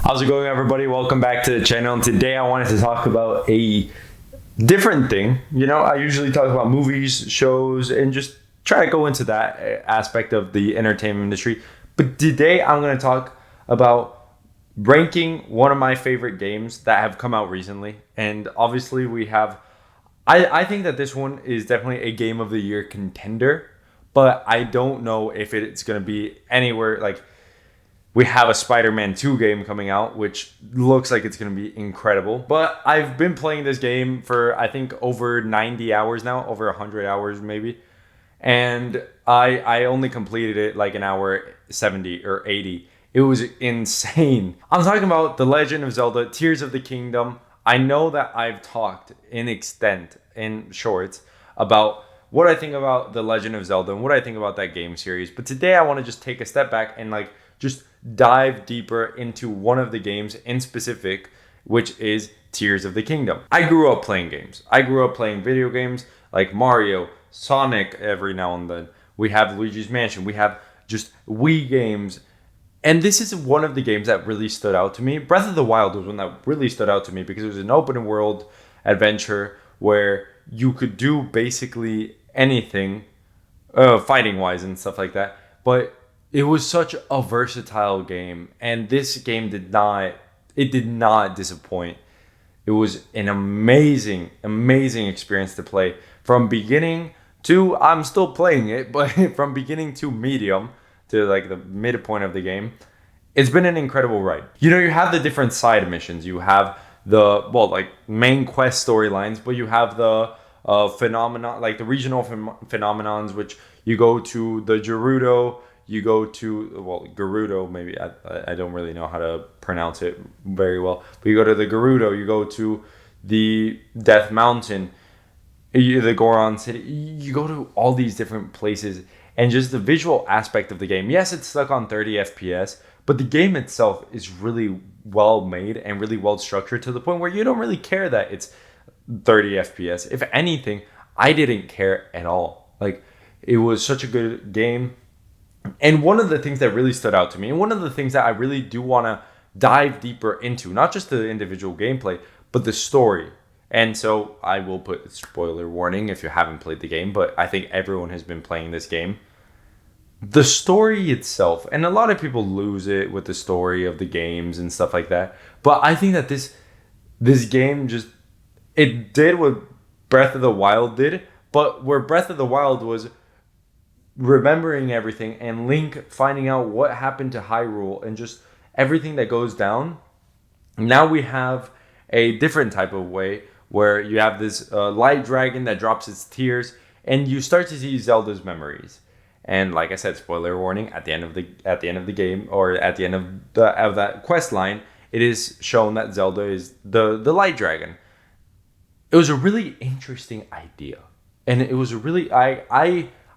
How's it going, everybody? Welcome back to the channel. And today I wanted to talk about a different thing. I usually talk about movies, shows, and just try to go into that aspect of the entertainment industry. But today I'm going to talk about ranking one of my favorite games that have come out recently. And obviously, I think that this one is definitely a game of the year contender, but I don't know if it's going to be anywhere like we have a Spider-Man 2 game coming out, which looks like it's going to be incredible. But I've been playing this game for, I think, over 90 hours now, over 100 hours maybe. And I only completed it like an hour 70 or 80. It was insane. I'm talking about The Legend of Zelda, Tears of the Kingdom. I know that I've talked in extent, in shorts, about what I think about The Legend of Zelda and what I think about that game series. But today I want to just take a step back and just dive deeper into one of the games in specific, which is Tears of the Kingdom. I grew up playing games. I grew up playing video games like Mario, Sonic every now and then. We have Luigi's Mansion. We have just Wii games. And this is one of the games that really stood out to me. Breath of the Wild was one that really stood out to me because it was an open world adventure where you could do basically anything, fighting wise and stuff like that. But it was such a versatile game, and this game did not disappoint. It was an amazing experience to play from beginning to, I'm still playing it, but from beginning to medium to like the midpoint of the game. It's been an incredible ride. You have the different side missions. You have the main quest storylines, but you have the phenomenon, like the regional phenomenons, which you go to the Gerudo. You go to, Gerudo, maybe, I don't really know how to pronounce it very well. But you go to the Gerudo, you go to the Death Mountain, the Goron City. You go to all these different places. And just the visual aspect of the game. Yes, it's stuck on 30 FPS, but the game itself is really well made and really well structured to the point where you don't really care that it's 30 FPS. If anything, I didn't care at all. Like, it was such a good game. And one of the things that really stood out to me, and one of the things that I really do want to dive deeper into, not just the individual gameplay, but the story. And so I will put spoiler warning if you haven't played the game, but I think everyone has been playing this game. The story itself, and a lot of people lose it with the story of the games and stuff like that. But I think that this game it did what Breath of the Wild did, but where Breath of the Wild was remembering everything and Link finding out what happened to Hyrule and just everything that goes down. Now we have a different type of way where you have this light dragon that drops its tears and you start to see Zelda's memories. And like I said, spoiler warning, at the end of the game, or at the end of that quest line, it is shown that Zelda is the light dragon. It was a really interesting idea. And it was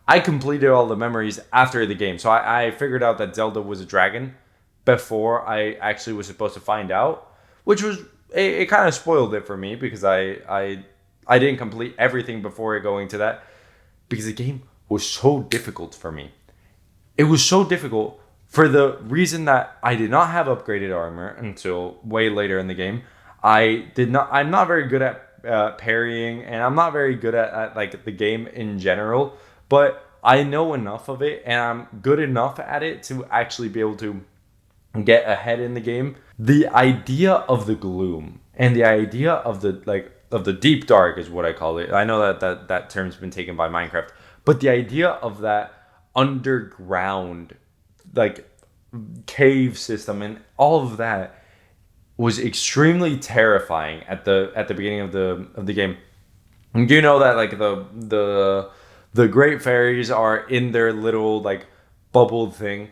I completed all the memories after the game. So I figured out that Zelda was a dragon before I actually was supposed to find out, which was, it kind of spoiled it for me because I didn't complete everything before going to that because the game was so difficult for me. It was so difficult for the reason that I did not have upgraded armor until way later in the game. I'm not very good at parrying, and I'm not very good at like the game in general. But I know enough of it, and I'm good enough at it to actually be able to get ahead in the game. The idea of the gloom and the idea of the deep dark is what I call it. I know that term's been taken by Minecraft, but the idea of that underground cave system and all of that was extremely terrifying at the beginning of the game. And you know that the great fairies are in their little bubbled thing.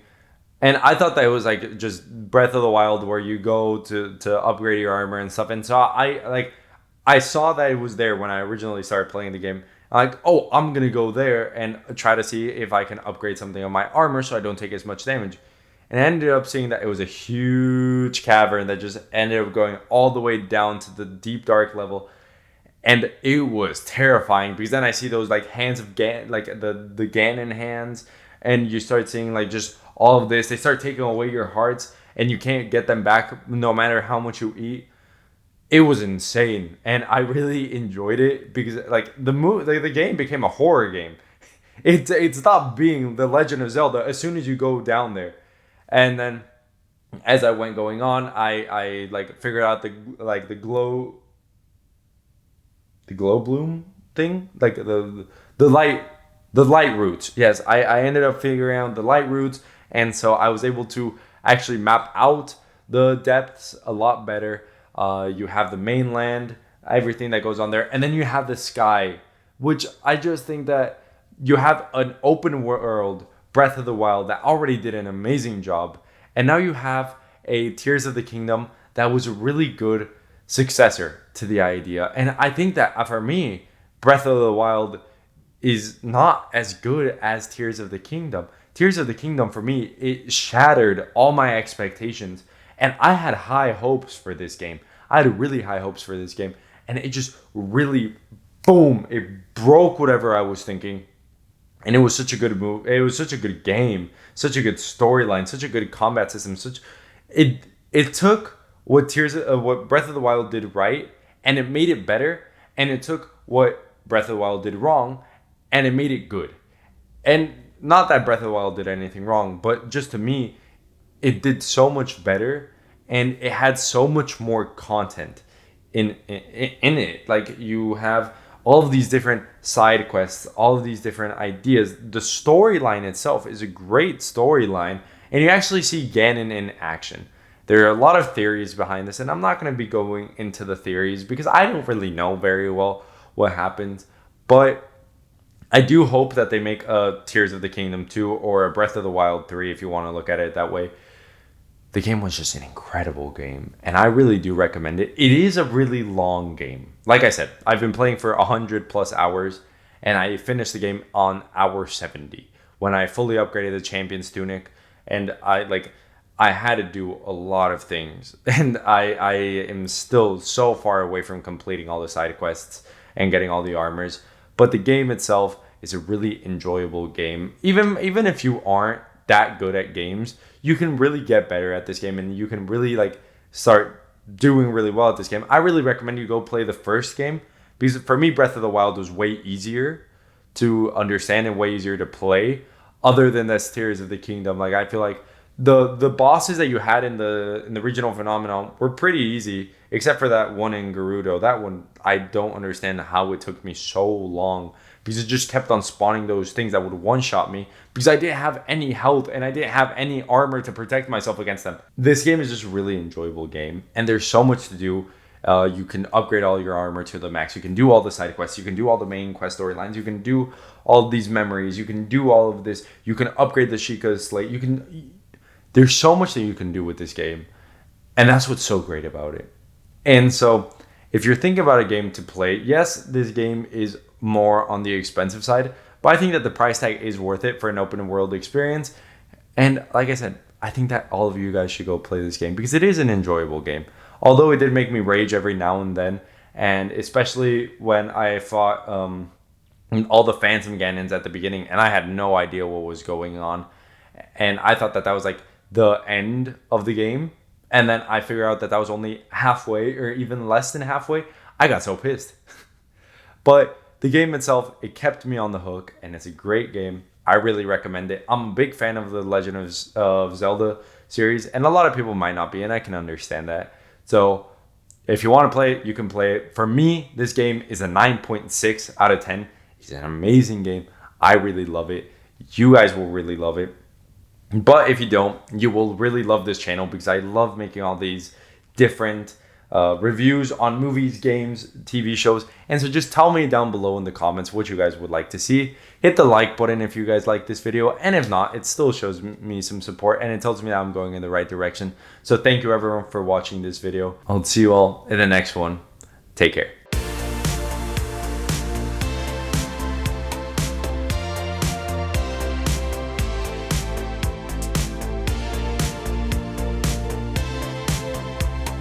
And I thought that it was just Breath of the Wild where you go to upgrade your armor and stuff. And so I saw that it was there when I originally started playing the game. I'm going to go there and try to see if I can upgrade something on my armor so I don't take as much damage. And I ended up seeing that it was a huge cavern that just ended up going all the way down to the deep dark level. And it was terrifying because then I see those hands of Gan, the Ganon hands, and you start seeing just all of this. They start taking away your hearts, and you can't get them back no matter how much you eat. It was insane, and I really enjoyed it because like the game became a horror game. It stopped being the Legend of Zelda as soon as you go down there, and then as I went going on, I like figured out the glow bloom thing, like the light the light routes. Yes, I ended up figuring out the light routes, and so I was able to actually map out the depths a lot better. You have the mainland, everything that goes on there, and then you have the sky, which I just think that you have an open world Breath of the Wild that already did an amazing job, and now you have a Tears of the Kingdom that was a really good successor to the idea. And I think that for me, Breath of the Wild is not as good as Tears of the Kingdom. Tears of the Kingdom for me, it shattered all my expectations, and I had high hopes for this game. I had really high hopes for this game, and it just really, boom, it broke whatever I was thinking. And it was such a good move. It was such a good game, such a good storyline, such a good combat system. It took what Breath of the Wild did right, and it made it better. And it took what Breath of the Wild did wrong, and it made it good. And not that Breath of the Wild did anything wrong, but just to me, it did so much better, and it had so much more content in it. Like, you have all of these different side quests, all of these different ideas. The storyline itself is a great storyline, and you actually see Ganon in action. There are a lot of theories behind this, and I'm not going to be going into the theories because I don't really know very well what happens. But I do hope that they make a Tears of the Kingdom 2 or a Breath of the Wild 3 if you want to look at it that way. The game was just an incredible game, and I really do recommend it. It is a really long game. Like I said, I've been playing for 100 plus hours, and I finished the game on hour 70 when I fully upgraded the Champion's Tunic, and I had to do a lot of things, and I am still so far away from completing all the side quests and getting all the armors. But the game itself is a really enjoyable game. Even if you aren't that good at games, you can really get better at this game, and you can really start doing really well at this game. I really recommend you go play the first game, because for me, Breath of the Wild was way easier to understand and way easier to play, other than the Tears of the Kingdom. Like, I feel like the bosses that you had in the regional phenomenon were pretty easy, except for that one in Gerudo. That one, I don't understand how it took me so long, because it just kept on spawning those things that would one-shot me, because I didn't have any health and I didn't have any armor to protect myself against them. This game is just a really enjoyable game, and there's so much to do. You can upgrade all your armor to the max. You can do all the side quests. You can do all the main quest storylines. You can do all of these memories. You can do all of this. You can upgrade the Sheikah's slate. There's so much that you can do with this game, and that's what's so great about it. And so, if you're thinking about a game to play, yes, this game is more on the expensive side, but I think that the price tag is worth it for an open world experience. And like I said, I think that all of you guys should go play this game, because it is an enjoyable game. Although it did make me rage every now and then, and especially when I fought all the Phantom Ganons at the beginning, and I had no idea what was going on, and I thought that was like the end of the game, and then I figured out that was only halfway, or even less than halfway. I got so pissed. But the game itself, it kept me on the hook, and it's a great game. I really recommend it. I'm a big fan of the Legend of Zelda series, and a lot of people might not be, and I can understand that. So if you want to play it, you can play it. For me, this game is a 9.6 out of 10. It's an amazing game. I really love it. You guys will really love it. But if you don't, you will really love this channel, because I love making all these different reviews on movies, games, TV shows. And so just tell me down below in the comments what you guys would like to see. Hit the like button if you guys like this video, and if not, it still shows me some support, and it tells me that I'm going in the right direction. So thank you everyone for watching this video. I'll see you all in the next one. Take care.